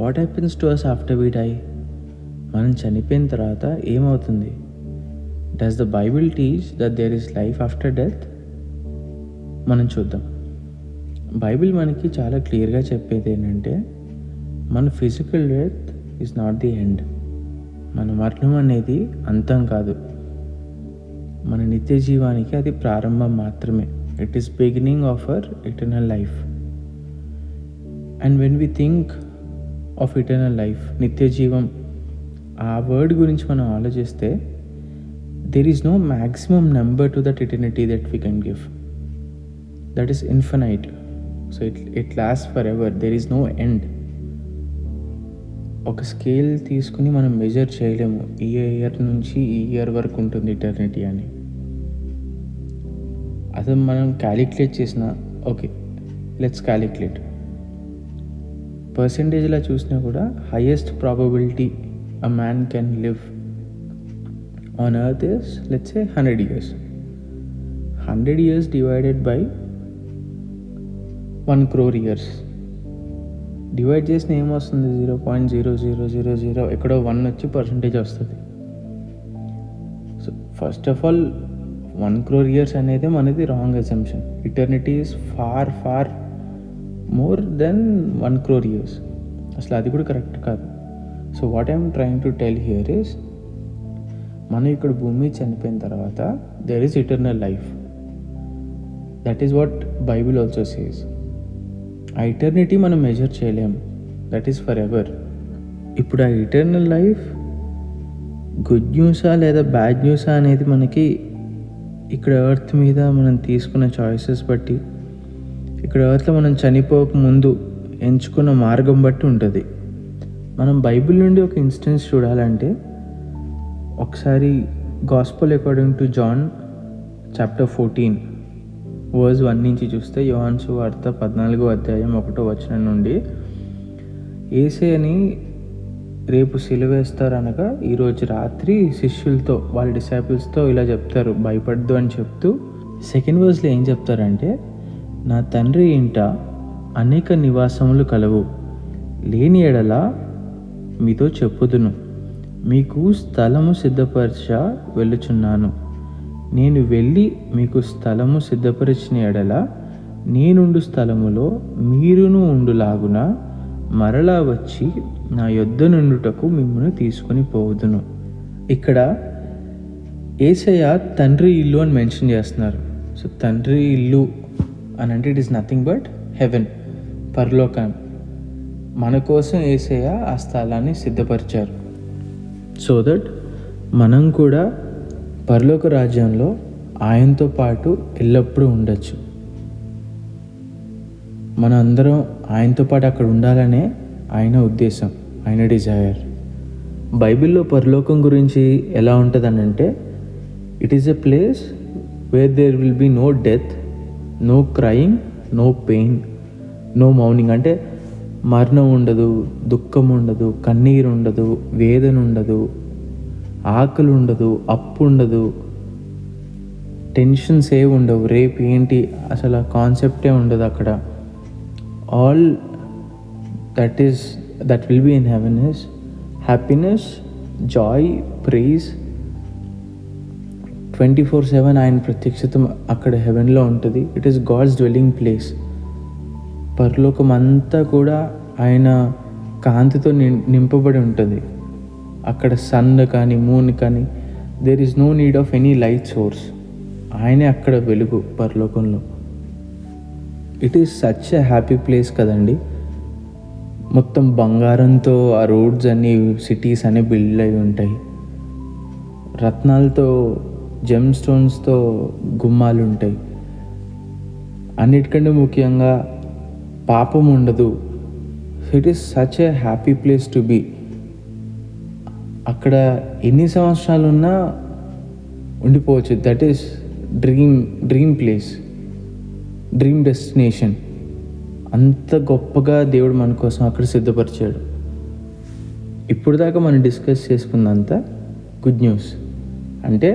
What happens to us after we die? మనం చనిపోయిన తర్వాత ఏమవుతుంది? Does the Bible teach that there is life after death? మనం చూద్దాం. బైబిల్ మనకి చాలా క్లియర్గా చెప్పేది ఏంటంటే, మన physical death is not the end. మన మరణం అనేది అంతం కాదు. మన నిత్య జీవానికి అది ప్రారంభం మాత్రమే. It is beginning of our eternal life. And when we think of eternal life, నిత్య జీవం, ఆ వర్డ్ గురించి మనం ఆలోచిస్తే, there is no maximum number to that eternity that we can give. That is infinite. So it lasts forever. There is no end. ఒక scale తీసుకుని మనం measure చేయలేము ఈ ఇయర్ నుంచి ఈ ఇయర్ వరకు ఉంటుంది ఇటర్నిటీ అని. అసలు మనం క్యాలిక్యులేట్ చేసిన, ఓకే లెట్స్ క్యాలిక్యులేట్, పర్సంటేజ్లా చూసినా కూడా highest probability a man can live on earth is, let's say, 100 years. 100 years divided by 1 crore years. Divide చేసిన ఏమొస్తుంది? 0.0000 ఎక్కడో 1 వచ్చి పర్సంటేజ్ వస్తుంది. So first of all 1 crore years అనేది మనది wrong assumption. Eternity is far far more than 1 crore years. అసలు అది కూడా కరెక్ట్ కాదు. So what I'm trying to tell here is, మనం ఇక్కడ భూమి చనిపోయిన తర్వాత there is eternal life. That is what Bible also says. ఆ ఇటర్నిటీ మనం మెజర్ చేయలేం. That is for ever. ఇప్పుడు ఆ ఇటర్నల్ లైఫ్ గుడ్ న్యూసా లేదా బ్యాడ్ న్యూసా అనేది మనకి ఇక్కడ ఎర్త్ మీద మనం తీసుకున్న చాయిసెస్ బట్టి, ఇక్కడ ఎర్త్లో మనం చనిపోక ముందు ఎంచుకున్న మార్గం బట్టి ఉంటుంది. మనం బైబిల్ నుండి ఒక ఇన్స్టెన్స్ చూడాలంటే, ఒకసారి gospel according to John chapter 14 verse 1 నుంచి చూస్తే, యోహాను సువార్త 14వ అధ్యాయం 1వ వచనం నుండి, యేసయ్యని రేపు సిలువేస్తారనగా ఈరోజు రాత్రి శిష్యులతో, వాళ్ళ డిసైపుల్స్తో ఇలా చెప్తారు, భయపడ్దు అని చెప్తూ సెకండ్ వర్స్లో ఏం చెప్తారంటే, నా తండ్రి ఇంట అనేక నివాసములు కలవు, లేని ఎడల మీతో చెప్పుదును, మీకు స్థలము సిద్ధపరచ వెళ్ళుచున్నాను. నేను వెళ్ళి మీకు స్థలము సిద్ధపరిచిన ఎడల నేనుండు స్థలములో మీరును ఉండులాగున మరలా వచ్చి నా యొద్ద నుండుటకు మిమ్మల్ని తీసుకొని పోవుదును. ఇక్కడ యేసయ్య తండ్రి ఇల్లు అని మెన్షన్ చేస్తున్నారు. సో తండ్రి ఇల్లు అని అంటే it is nothing but heaven, పరలోకం. మన కోసం యేసయ్య ఆ స్థలాన్ని సిద్ధపరిచారు, సో దట్ మనం కూడా పరలోక రాజ్యంలో ఆయనతో పాటు ఎల్లప్పుడూ ఉండొచ్చు. మన అందరం ఆయనతో పాటు అక్కడ ఉండాలనే ఆయన ఉద్దేశం, ఆయన డిజైర్. బైబిల్లో పరలోకం గురించి ఎలా ఉంటుందనంటే, it is a place where there will be no death, no crying, no pain, no mourning. అంటే మరణం ఉండదు, దుఃఖం ఉండదు, కన్నీరు ఉండదు, వేదన ఉండదు, ఆకలి ఉండదు, అప్పు ఉండదు, టెన్షన్స్ ఏ ఉండవు, రేపు ఏంటి అసలు ఆ కాన్సెప్టే ఉండదు అక్కడ. All that will be in heaven is happiness, joy, praise. 24/7 ఆయన ప్రత్యక్షత అక్కడ హెవెన్లో ఉంటుంది. It is God's dwelling place. పరలోకం అంతా కూడా ఆయన కాంతితో నింపబడి ఉంటుంది. అక్కడ సన్ కానీ మూన్ కానీ there is no need of any light source. ఆయనే అక్కడ వెలుగు పరలోకంలో. It is such a happy place కదండి. మొత్తం బంగారంతో ఆ రోడ్స్ అన్నీ, సిటీస్ అన్నీ బిల్డ్ అయి ఉంటాయి. రత్నాలతో, జెమ్ స్టోన్స్తో గుమ్మాలు ఉంటాయి. అన్నిటికంటే ముఖ్యంగా పాపం ఉండదు. It is such a happy place to be. అక్కడ ఎన్ని సంవత్సరాలు ఉన్నా ఉండిపోవచ్చు. That is dream place, dream destination. అంత గొప్పగా దేవుడు మన కోసం అక్కడ సిద్ధపరిచాడు. ఇప్పుడు దాకా మనం డిస్కస్ చేసుకున్నంత గుడ్ న్యూస్. అంటే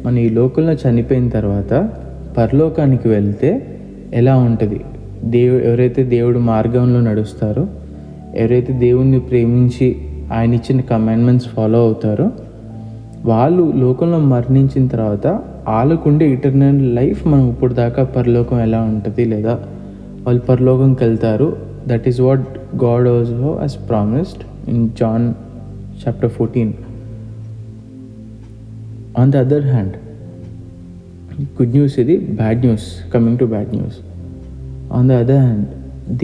మన ఈ లోకంలో చనిపోయిన తర్వాత పరలోకానికి వెళ్తే ఎలా ఉంటుంది, ఎవరైతే దేవుడు మార్గంలో నడుస్తారో, ఎవరైతే దేవుణ్ణి ప్రేమించి ఆయన ఇచ్చిన కమాండ్మెంట్స్ ఫాలో అవుతారో వాళ్ళు లోకంలో మరణించిన తర్వాత వాళ్ళకుండే ఇటర్నల్ లైఫ్ మనం ఇప్పుడు దాకా పరలోకం ఎలా ఉంటుంది, లేదా వాళ్ళు పరలోకంకి వెళ్తారు. That is what God also has promised in John chapter 14. On the other hand, good news ఇది, bad news, coming to bad news. On the other hand,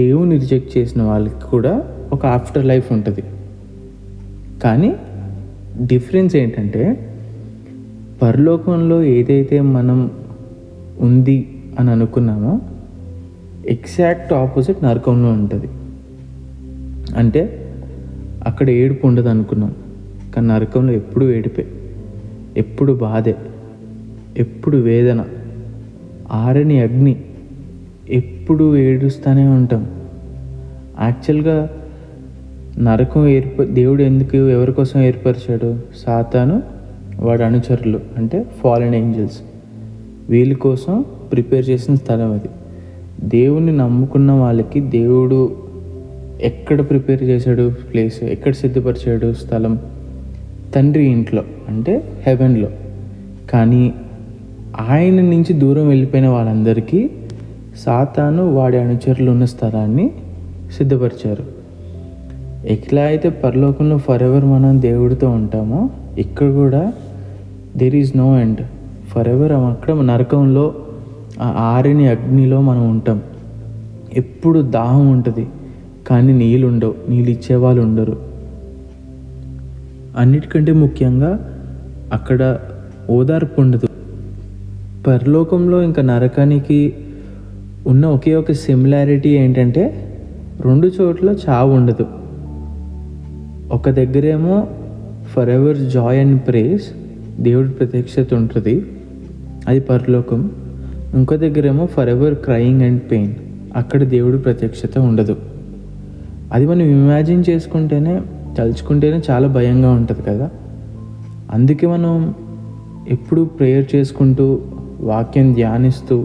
దేవుని రిజెక్ట్ చేసిన వాళ్ళకి కూడా ఒక ఆఫ్టర్ లైఫ్ ఉంటుంది. కానీ డిఫరెన్స్ ఏంటంటే పరలోకంలో ఏదైతే మనం ఉంది అని అనుకున్నామో ఎగ్జాక్ట్ ఆపోజిట్ నరకంలో ఉంటుంది. అంటే అక్కడ ఏడుపు ఉండదు అనుకున్నాం, కానీ నరకంలో ఎప్పుడు ఏడిపే, ఎప్పుడు బాధే, ఎప్పుడు వేదన, ఆరని అగ్ని, ఎప్పుడు ఏడుస్తూనే ఉంటాం. యాక్చువల్గా నరకం దేవుడు ఎందుకు ఎవరి కోసం ఏర్పరిచాడు? సాతాను వాడి అనుచరులు అంటే ఫాలెన్ ఏంజల్స్, వీళ్ళ కోసం ప్రిపేర్ చేసిన స్థలం అది. దేవుణ్ణి నమ్ముకున్న వాళ్ళకి దేవుడు ఎక్కడ ప్రిపేర్ చేశాడు ప్లేస్, ఎక్కడ సిద్ధపరిచాడు స్థలం? తండ్రి ఇంట్లో అంటే హెవెన్లో. కానీ ఆయన నుంచి దూరం వెళ్ళిపోయిన వాళ్ళందరికీ సాతాను వాడి అనుచరులు ఉన్న స్థలాన్ని సిద్ధపరిచారు. ఎట్లా అయితే పరలోకంలో ఫర్ ఎవర్ మనం దేవుడితో ఉంటామో, ఇక్కడ కూడా there is no end, for ever. అక్కడ నరకంలో ఆ ఆరిని అగ్నిలో మనం ఉంటాం. ఎప్పుడు దాహం ఉంటుంది, కానీ నీళ్ళు ఉండవు, నీళ్ళు ఇచ్చేవాళ్ళు ఉండరు. అన్నిటికంటే ముఖ్యంగా అక్కడ ఓదార్పు ఉండదు. పరలోకంలో ఇంకా నరకానికి ఉన్న ఒకే ఒక సిమిలారిటీ ఏంటంటే రెండు చోట్ల చావు ఉండదు. ఒక దగ్గరేమో for ever joy and praise, దేవుడి ప్రత్యక్షత ఉంటుంది, అది పరలోకం. ఇంకో దగ్గరేమో for ever crying and pain, అక్కడ దేవుడి ప్రత్యక్షత ఉండదు. అది మనం ఇమాజిన్ చేసుకుంటేనే, తలుచుకుంటేనే చాలా భయంగా ఉంటుంది కదా. అందుకే మనం ఎప్పుడు ప్రేయర్ చేసుకుంటూ, వాక్యం ధ్యానిస్తూ,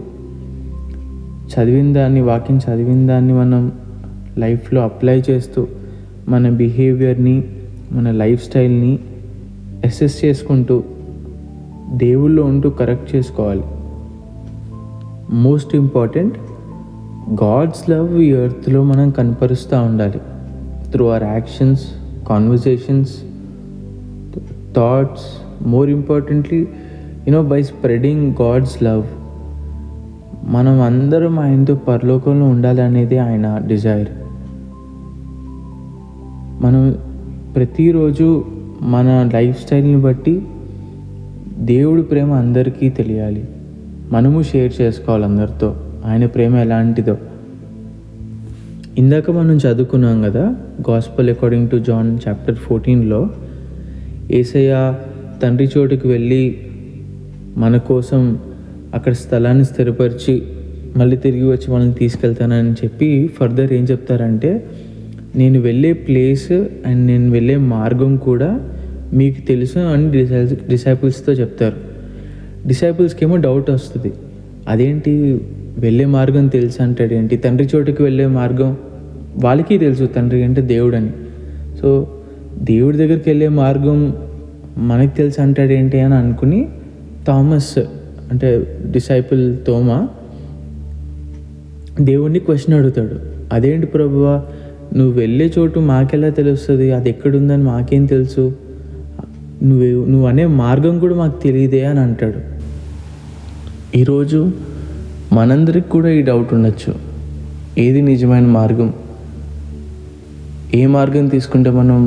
వాక్యం చదివిన దాన్ని మనం లైఫ్లో అప్లై చేస్తూ, మన బిహేవియర్ని, మన లైఫ్ స్టైల్ని అసెస్ చేసుకుంటూ, దేవుళ్ళో ఉంటూ కరెక్ట్ చేసుకోవాలి. మోస్ట్ ఇంపార్టెంట్, గాడ్స్ లవ్ ఈ ఎర్త్లో మనం కనపరుస్తూ ఉండాలి through our actions, conversations, thoughts. More importantly by spreading God's love. మనం అందరం ఆయనతో పరలోకంలో ఉండాలి అనేది ఆయన డిజైర్. మనం ప్రతిరోజు మన లైఫ్ స్టైల్ని బట్టి దేవుడి ప్రేమ అందరికీ తెలియాలి, మనము షేర్ చేసుకోవాలి అందరితో ఆయన ప్రేమ ఎలాంటిదో. ఇందాక మనం చదువుకున్నాం కదా, gospel according to John chapter 14లో యేసయ్య తండ్రి చోటుకి వెళ్ళి మన కోసం అక్కడ స్థలాన్ని స్థిరపరిచి మళ్ళీ తిరిగి వచ్చి మనల్ని తీసుకెళ్తానని చెప్పి ఫర్దర్ ఏం చెప్తారంటే, నేను వెళ్ళే ప్లేస్ అండ్ నేను వెళ్ళే మార్గం కూడా మీకు తెలుసు అని డిసైపుల్స్తో చెప్తారు. డిసైపుల్స్కి ఏమో డౌట్ వస్తుంది, అదేంటి వెళ్ళే మార్గం తెలుసు అంటాడు ఏంటి, తండ్రి చోటుకి వెళ్ళే మార్గం వాళ్ళకి తెలుసు, తండ్రి అంటే దేవుడు అని. సో దేవుడి దగ్గరికి వెళ్ళే మార్గం మనకు తెలుసు అంటాడు ఏంటి అని అనుకుని థామస్ అంటే డిసైపుల్ తోమా దేవుణ్ణి క్వశ్చన్ అడుగుతాడు, అదేంటి ప్రభువా, నువ్వు వెళ్ళే చోటు మాకెలా తెలుస్తుంది, అది ఎక్కడుందని మాకేం తెలుసు, నువ్వు అనే మార్గం కూడా మాకు తెలియదే అని అంటాడు. ఈరోజు మనందరికి కూడా ఈ డౌట్ ఉండొచ్చు, ఏది నిజమైన మార్గం, ఏ మార్గం తీసుకుంటే మనం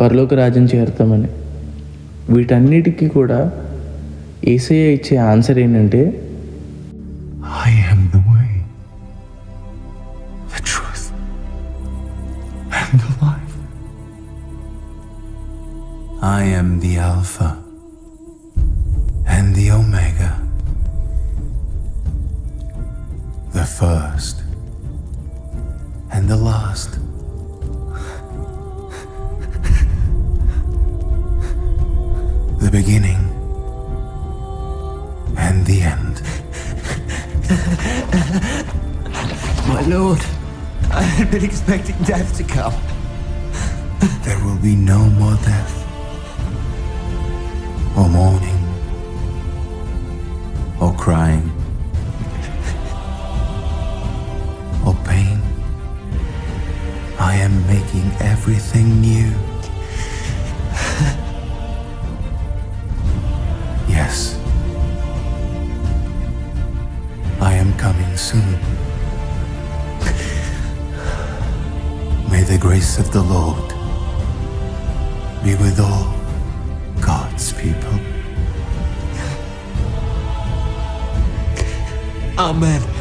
పరలోక రాజ్యం చేరుతామని. వీటన్నిటికీ కూడా యేసయ్య ఇచ్చే ఆన్సర్ ఏంటంటే, I am the way, the truth, and the life. I am the Alpha and the Omega, the first and the last. The beginning and the end. My lord, I had been expecting death to come. There will be no more death, or mourning, or crying, or pain. I am making everything new. Yes, I am coming soon. May the grace of the Lord be with all God's people. Amen.